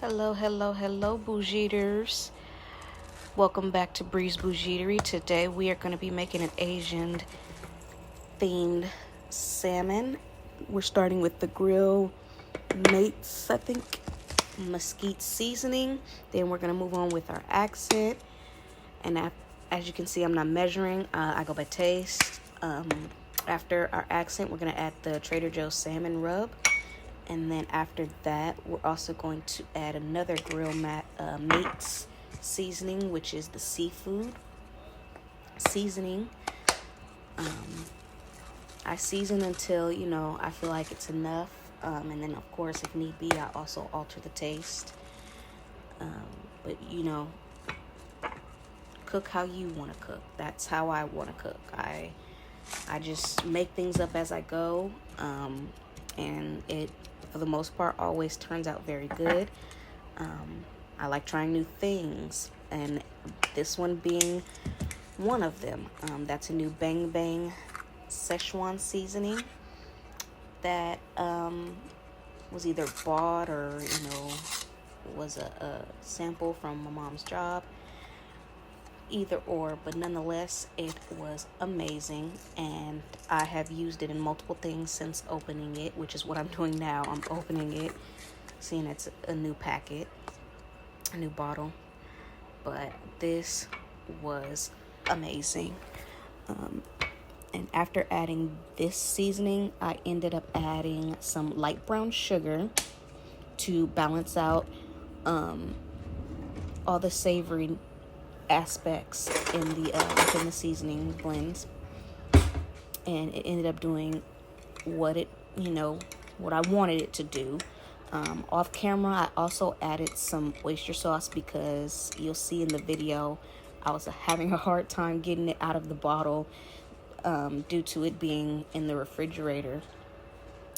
Hello, Bougieaters. Welcome back to Bree's Bougieatery. Today we are going to be making an Asian themed salmon. We're starting with the grill mates, I think, mesquite seasoning. Then we're going to move on with our accent. And as you can see, I'm not measuring. I go by taste. After our accent, we're going to add the Trader Joe's salmon rub. And then after that, we're also going to add another grill mates seasoning, which is the seafood seasoning. I season until, I feel like it's enough. And then, of course, if need be, I also alter the taste. But, cook how you want to cook. That's how I want to cook. I just make things up as I go. And it, for the most part, always turns out very good. I like trying new things, and this one being one of them. That's a new Bang Bang Szechuan seasoning that was either bought or, was a sample from my mom's job. Either or, but nonetheless, it was amazing, and I have used it in multiple things since opening it, which is what I'm doing now. I'm opening it, seeing it's a new packet, a new bottle, but this was amazing. And after adding this seasoning, I ended up adding some light brown sugar to balance out all the savory aspects in the within the seasoning blends, and it ended up doing what I wanted it to do. Off camera, I also added some oyster sauce because you'll see in the video I was having a hard time getting it out of the bottle due to it being in the refrigerator,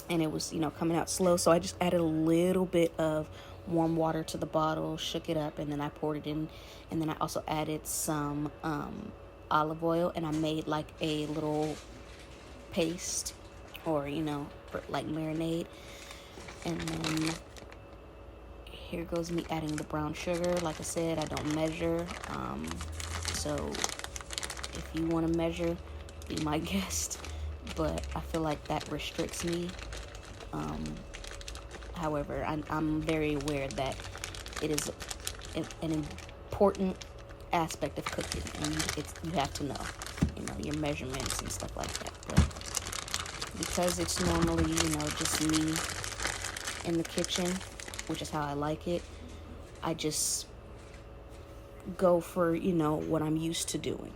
and it was coming out slow. So I just added a little bit of warm water to the bottle, shook it up, and then I poured it in. And then I also added some olive oil, and I made like a little paste or like marinade. And then here goes me adding the brown sugar. Like I said, I don't measure, so if you want to measure, be my guest, but I feel like that restricts me. However, I'm very aware that it is an important aspect of cooking, and you have to know, your measurements and stuff like that. But because it's normally, just me in the kitchen, which is how I like it, I just go for, what I'm used to doing.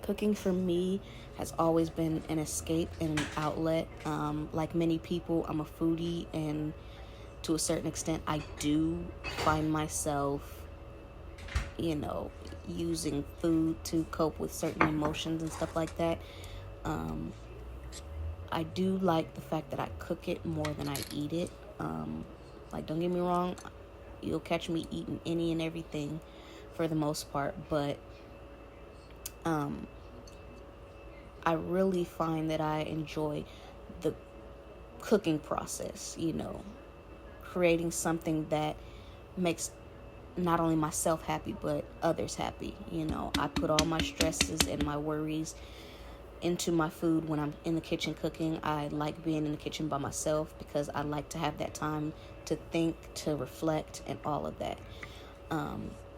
Cooking for me has always been an escape and an outlet. Like many people, I'm a foodie, and to a certain extent, I do find myself, using food to cope with certain emotions and stuff like that. I do like the fact that I cook it more than I eat it. Like, don't get me wrong, you'll catch me eating any and everything for the most part, but I really find that I enjoy the cooking process, creating something that makes not only myself happy, but others happy. I put all my stresses and my worries into my food when I'm in the kitchen cooking. I like being in the kitchen by myself because I like to have that time to think, to reflect, and all of that.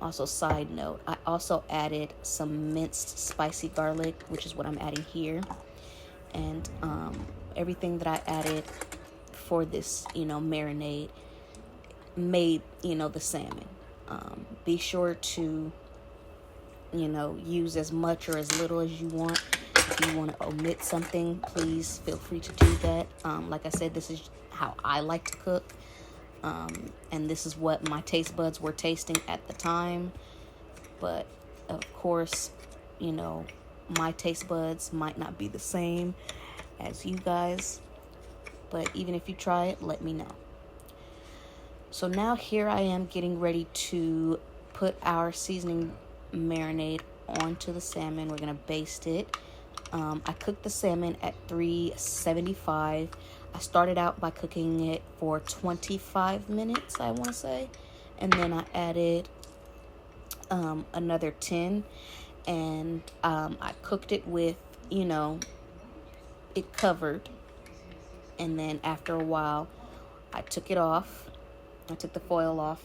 Also, side note, I also added some minced spicy garlic, which is what I'm adding here. And everything that I added for this, marinade made, the salmon. Be sure to, use as much or as little as you want. If you want to omit something, please feel free to do that. Like I said, this is how I like to cook. And this is what my taste buds were tasting at the time. But of course, my taste buds might not be the same as you guys. But even if you try it, let me know. So now here I am getting ready to put our seasoning marinade onto the salmon. We're going to baste it. I cooked the salmon at 375. I started out by cooking it for 25 minutes, I want to say. And then I added another 10. And I cooked it with, it covered. And then after a while, I took it off. I took the foil off,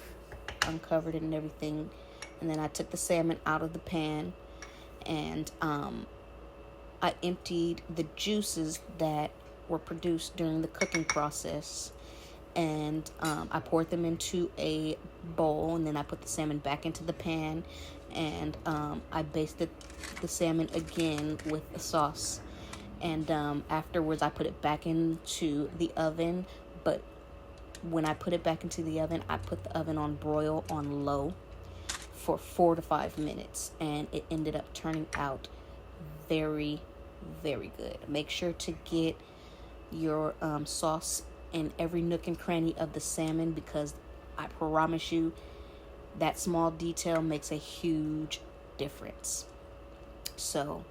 uncovered it and everything. And then I took the salmon out of the pan. And I emptied the juices that were produced during the cooking process. And I poured them into a bowl. And then I put the salmon back into the pan. And I basted the salmon again with the sauce. And afterwards, I put it back into the oven. But when I put it back into the oven, I put the oven on broil on low for 4 to 5 minutes. And it ended up turning out very, very good. Make sure to get your sauce in every nook and cranny of the salmon, because I promise you that small detail makes a huge difference. So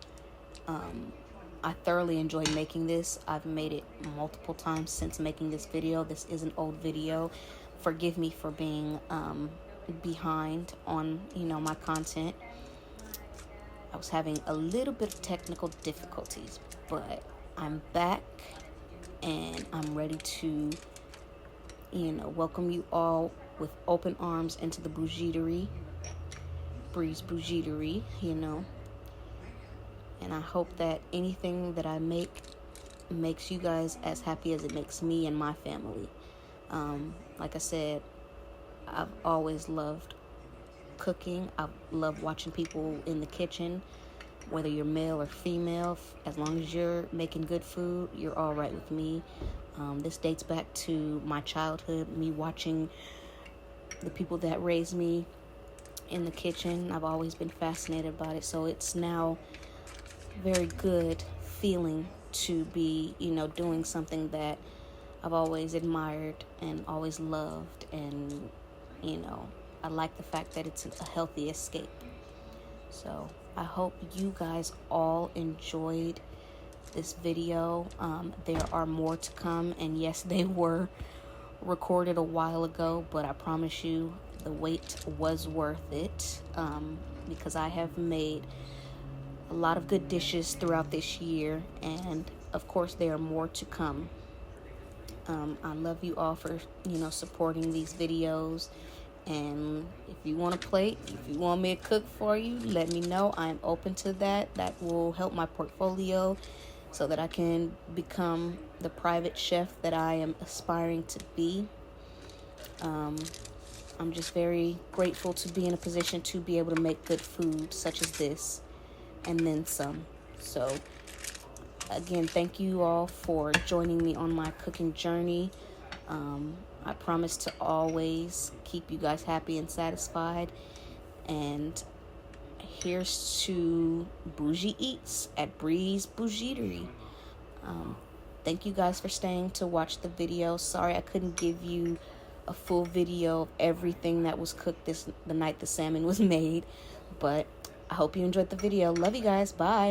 I thoroughly enjoyed making this. I've made it multiple times since making this video. This is an old video. Forgive me for being behind on my content. I was having a little bit of technical difficulties, but I'm back and I'm ready to welcome you all with open arms into the Bougieatery, Bree's Bougieatery, and I hope that anything that I make makes you guys as happy as it makes me and my family. Like I said, I've always loved cooking. I love watching people in the kitchen, whether you're male or female. As long as you're making good food, you're all right with me. This dates back to my childhood, me watching the people that raised me in the kitchen. I've always been fascinated by it, so it's now very good feeling to be, doing something that I've always admired and always loved. And, I like the fact that it's a healthy escape. So I hope you guys all enjoyed this video. There are more to come, and yes, they were recorded a while ago, but I promise you the wait was worth it, because I have made a lot of good dishes throughout this year, and of course there are more to come. I love you all for supporting these videos, and if you want a plate, if you want me to cook for you, let me know. I'm open to that. That will help my portfolio so that I can become the private chef that I am aspiring to be. I'm just very grateful to be in a position to be able to make good food such as this, and then some. So again, thank you all for joining me on my cooking journey. I promise to always keep you guys happy and satisfied. And here's to Bougie Eats at Bree's Bougieatery. Thank you guys for staying to watch the video. Sorry I couldn't give you a full video of everything that was cooked the night the salmon was made, but I hope you enjoyed the video. Love you guys. Bye.